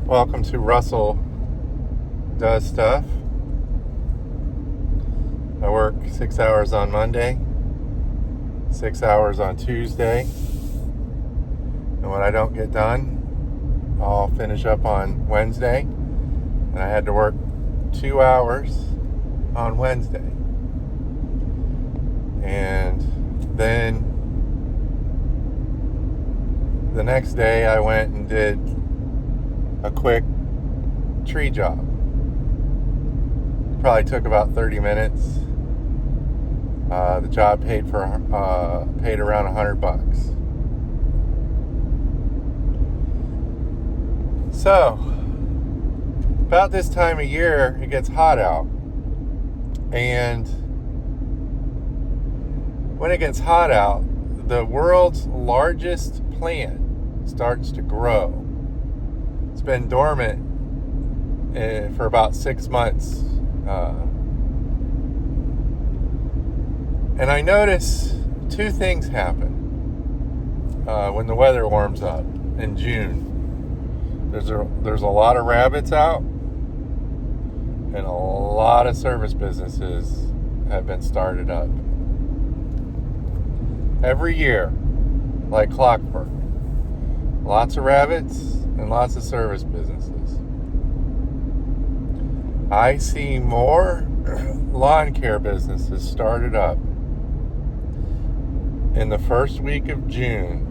Welcome to Russell Does Stuff. I work 6 hours on Monday, 6 hours on Tuesday, and what I don't get done, I'll finish up on Wednesday. And I had to work 2 hours on Wednesday. And then the next day I went and did a quick tree job. Probably took about 30 minutes. The job paid around $100. So, about this time of year, it gets hot out. And when it gets hot out, the world's largest plant starts to grow. It's been dormant for about 6 months. And I notice two things happen when the weather warms up in June. There's a lot of rabbits out, and a lot of service businesses have been started up. Every year, like clockwork. Lots of rabbits and lots of service businesses. I see more lawn care businesses started up in the first week of June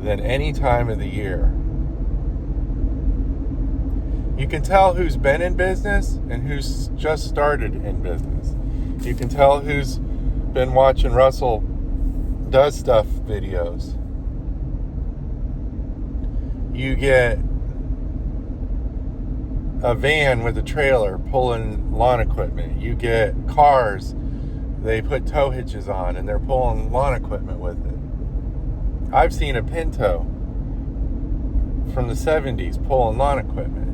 than any time of the year. You can tell who's been in business and who's just started in business. You can tell who's been watching Russell Does Stuff videos. You get a van with a trailer pulling lawn equipment. You get cars, they put tow hitches on and they're pulling lawn equipment with it. I've seen a Pinto from the 70s pulling lawn equipment.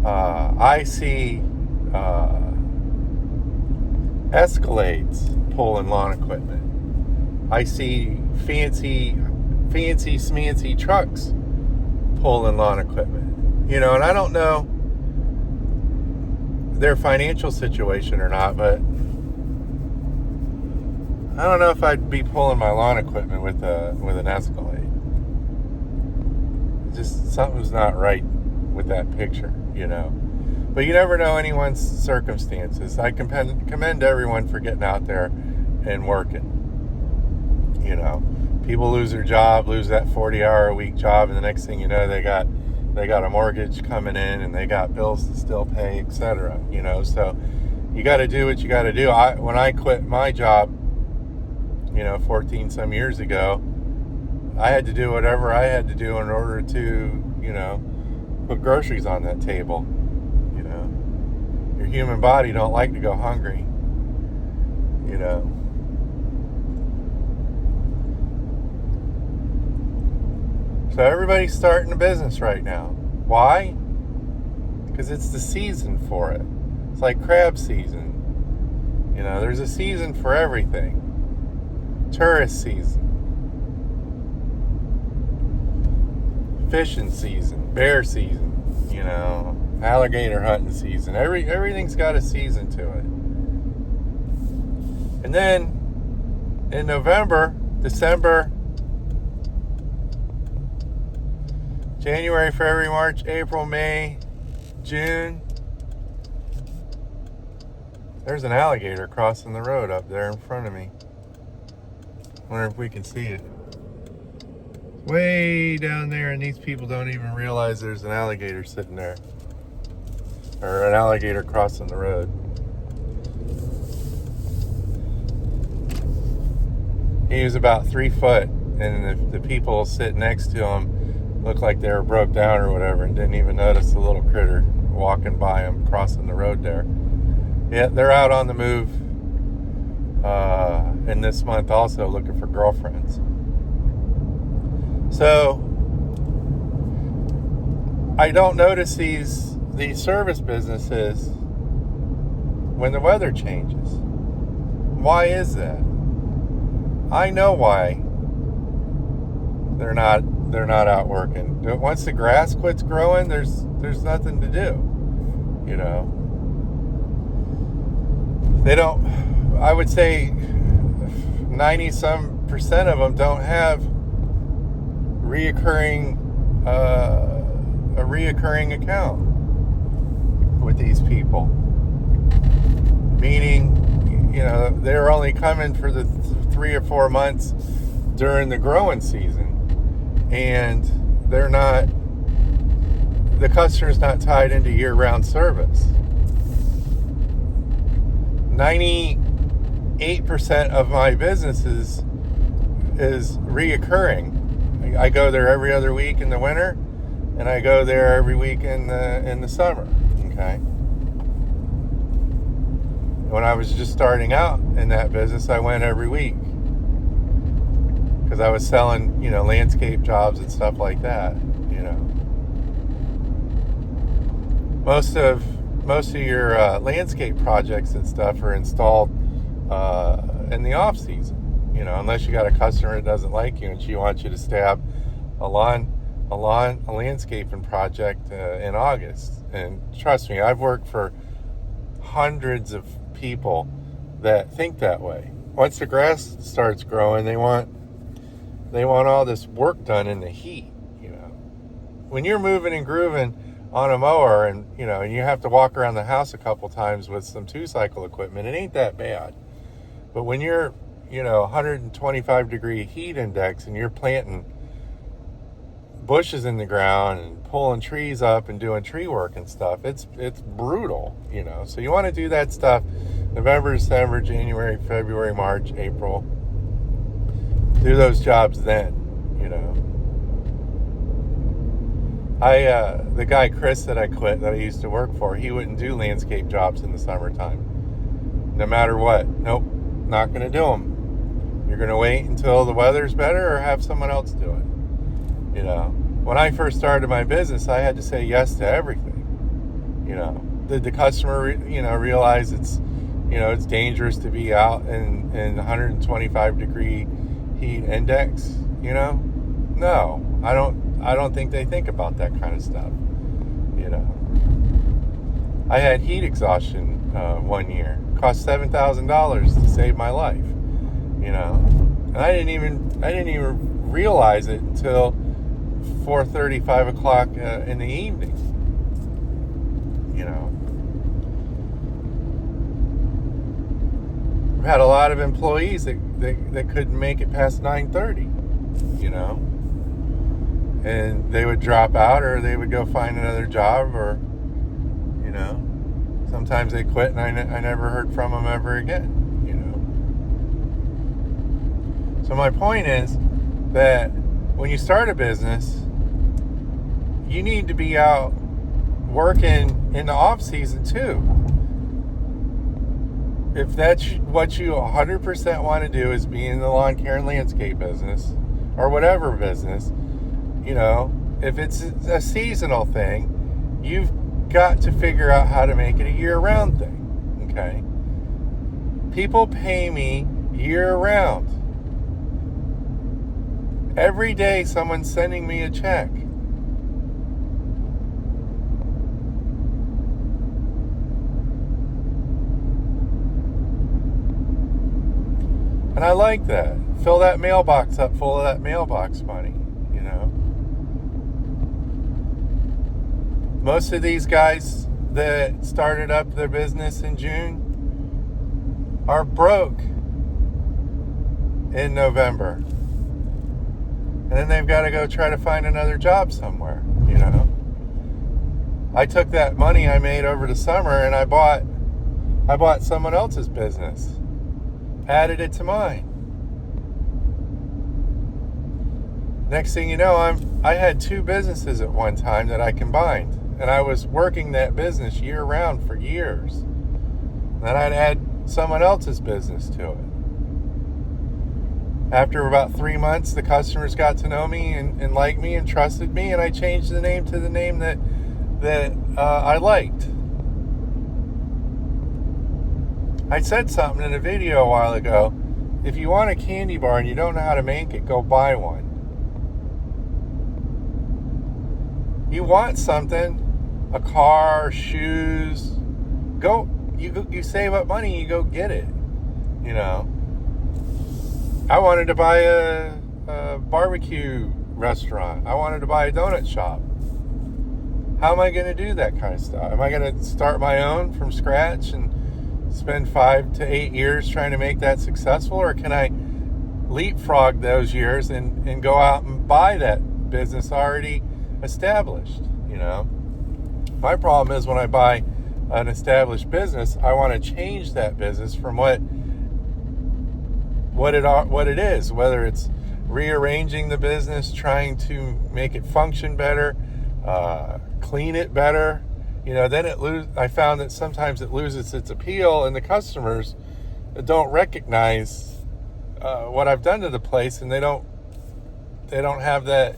I see Escalades pulling lawn equipment. I see fancy smancy trucks pulling lawn equipment. You know, and I don't know their financial situation or not, but I don't know if I'd be pulling my lawn equipment with an Escalade. Just something's not right with that picture, you know. But you never know anyone's circumstances. I commend everyone for getting out there and working. You know, people lose their job, lose that 40-hour-a-week job, and the next thing you know, they got a mortgage coming in and they got bills to still pay, etc. You know, so you got to do what you got to do. When I quit my job, 14 some years ago, I had to do whatever I had to do in order to, put groceries on that table. Your human body don't like to go hungry. So everybody's starting a business right now. Why? Because it's the season for it. It's like crab season. There's a season for everything. Tourist season. Fishing season. Bear season. Alligator hunting season. Everything's got a season to it. And then in November, December, January, February, March, April, May, June. There's an alligator crossing the road up there in front of me. Wonder if we can see it. Way down there, and these people don't even realize there's an alligator sitting there. Or an alligator crossing the road. He was about 3 foot, and the people sitting next to him looked like they were broke down or whatever and didn't even notice the little critter walking by them, crossing the road there. Yeah, they're out on the move in this month also looking for girlfriends. So I don't notice these service businesses when the weather changes. Why is that? I know why they're they're not out working. Once the grass quits growing, there's nothing to do. You know, they don't. I would say 90% of them don't have a reoccurring account with these people. Meaning, you know, they're only coming for the 3 or 4 months during the growing season, and the customer's not tied into year-round service. 98% of my businesses is reoccurring. I go there every other week in the winter, and I go there every week in the summer. Okay. When I was just starting out in that business, I went every week because I was selling, you know, landscape jobs and stuff like that. You know, most of your landscape projects and stuff are installed in the off season. You know, unless you got a customer that doesn't like you and she wants you to stab a landscaping project in August. And trust me, I've worked for hundreds of people that think that way. Once the grass starts growing, they want all this work done in the heat. You know, when you're moving and grooving on a mower, and you know, and you have to walk around the house a couple times with some 2-cycle equipment, it ain't that bad. But when you're, you know, 125 degree heat index and you're planting bushes in the ground and pulling trees up and doing tree work and stuff, it's brutal, you know. So you want to do that stuff November, December, January, February, March, April. Do those jobs then, you know. The guy Chris that I quit, that I used to work for, he wouldn't do landscape jobs in the summertime. No matter what. Nope, not going to do them. You're going to wait until the weather's better or have someone else do it. You know, when I first started my business, I had to say yes to everything. You know, did the customer, you know, realize it's, you know, it's dangerous to be out in 125 degree heat index? You know, no, I don't think they think about that kind of stuff. You know, I had heat exhaustion one year. It cost $7,000 to save my life. You know, and I didn't even realize it until 4:30, 5 o'clock in the evening. You know, I've had a lot of employees that couldn't make it past 9:30. You know, and they would drop out, or they would go find another job, or, you know, sometimes they quit, and I never heard from them ever again. You know, so my point is that when you start a business, you need to be out working in the off season too. If that's what you 100% want to do, is be in the lawn care and landscape business, or whatever business, you know, if it's a seasonal thing, you've got to figure out how to make it a year-round thing. Okay? People pay me year-round. Every day someone's sending me a check. And I like that. Fill that mailbox up full of that mailbox money, you know. Most of these guys that started up their business in June are broke in November. And then they've got to go try to find another job somewhere, you know. I took that money I made over the summer and I bought someone else's business. Added it to mine. Next thing you know, I had 2 businesses at one time that I combined. And I was working that business year-round for years. Then I'd add someone else's business to it. After about 3 months, the customers got to know me and liked me and trusted me, and I changed the name to the name that I liked. I said something in a video a while ago. If you want a candy bar and you don't know how to make it, go buy one. You want something, a car, shoes, you save up money, you go get it. You know, I wanted to buy a barbecue restaurant. I wanted to buy a donut shop. How am I going to do that kind of stuff? Am I going to start my own from scratch and spend 5 to 8 years trying to make that successful? Or can I leapfrog those years and go out and buy that business already established? You know, my problem is when I buy an established business, I want to change that business from what it is, whether it's rearranging the business, trying to make it function better, clean it better. You know, then I found that sometimes it loses its appeal, and the customers don't recognize what I've done to the place, and they don't have that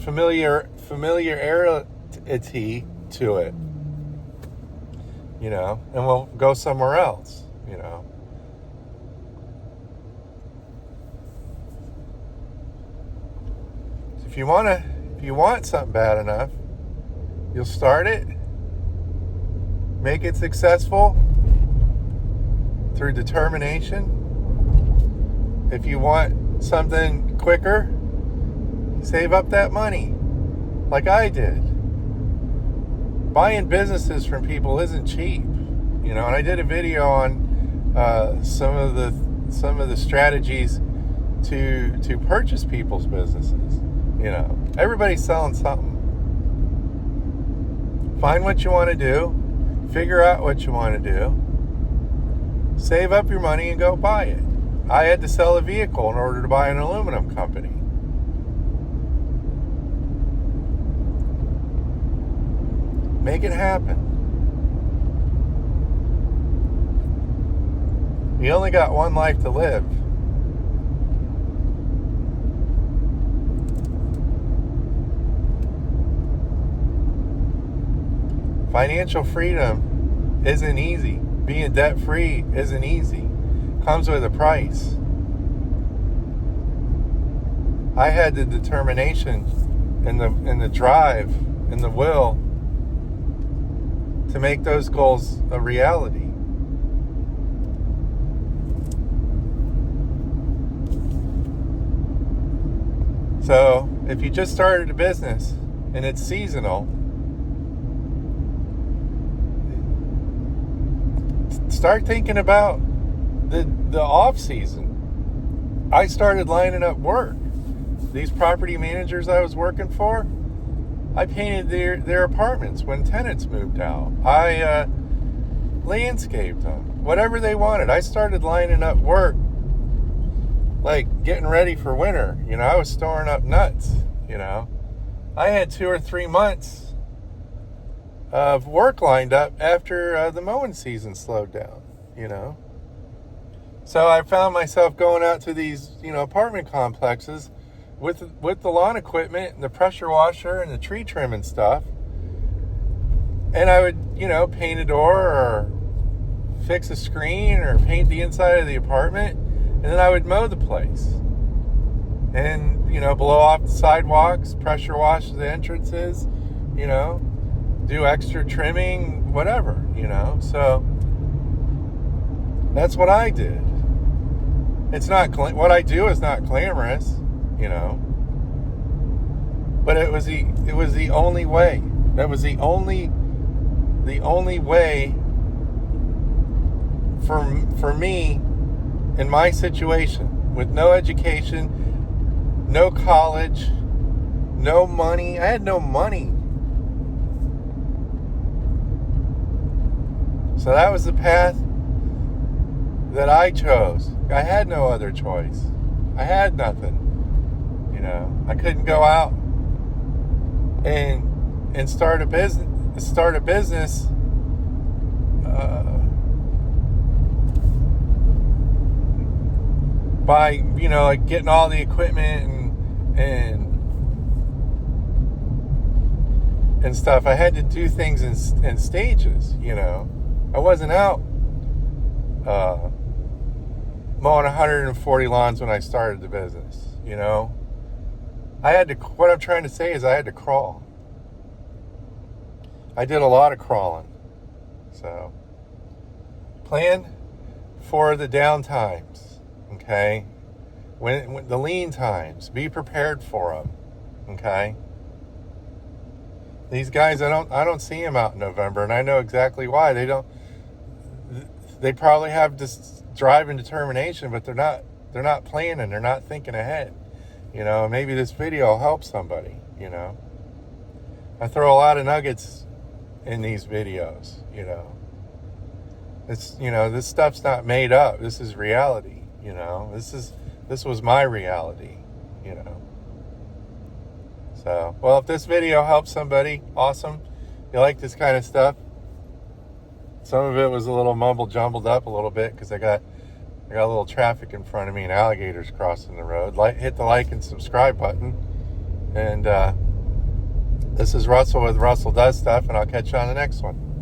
familiarity to it. You know, and we'll go somewhere else. You know. If you want something bad enough, you'll start it, make it successful through determination. If you want something quicker, save up that money, like I did. Buying businesses from people isn't cheap, you know. And I did a video on some of the strategies to purchase people's businesses. You know, everybody's selling something. Find what you want to do, figure out what you want to do, save up your money and go buy it. I had to sell a vehicle in order to buy an aluminum company. Make it happen. You only got one life to live. Financial freedom isn't easy. Being debt-free isn't easy. Comes with a price. I had the determination and the drive and the will to make those goals a reality. So, if you just started a business and it's seasonal, start thinking about the off season. I started lining up work. These property managers I was working for, I painted their apartments when tenants moved out. I landscaped them. Whatever they wanted. I started lining up work, like getting ready for winter. You know, I was storing up nuts, you know. I had 2 or 3 months of work lined up after the mowing season slowed down, you know. So I found myself going out to these, you know, apartment complexes with the lawn equipment and the pressure washer and the tree trim and stuff. And I would, you know, paint a door or fix a screen or paint the inside of the apartment, and then I would mow the place. And, you know, blow off the sidewalks, pressure wash the entrances, you know, do extra trimming, whatever, you know. So that's what I did. It's not what I do is not glamorous, you know. But it was the only way. That was the only way for me in my situation, with no education, no college, no money. I had no money. So that was the path that I chose. I had no other choice. I had nothing. You know, I couldn't go out and start a business by, you know, like getting all the equipment and stuff. I had to do things in stages, you know. I wasn't out mowing 140 lawns when I started the business, you know. what I'm trying to say is I had to crawl. I did a lot of crawling. So, plan for the down times, okay? When the lean times, be prepared for them, okay? These guys, I don't see them out in November, and I know exactly why. They probably have this drive and determination, but they're not planning, they're not thinking ahead. You know, maybe this video will help somebody, you know. I throw a lot of nuggets in these videos, you know. It's, you know, this stuff's not made up. This is reality, you know. This was my reality, you know. So, well, if this video helps somebody, awesome. You like this kind of stuff. Some of it was a little jumbled up a little bit because I got a little traffic in front of me and alligators crossing the road. Hit the like and subscribe button. And this is Russell with Russell Does Stuff, and I'll catch you on the next one.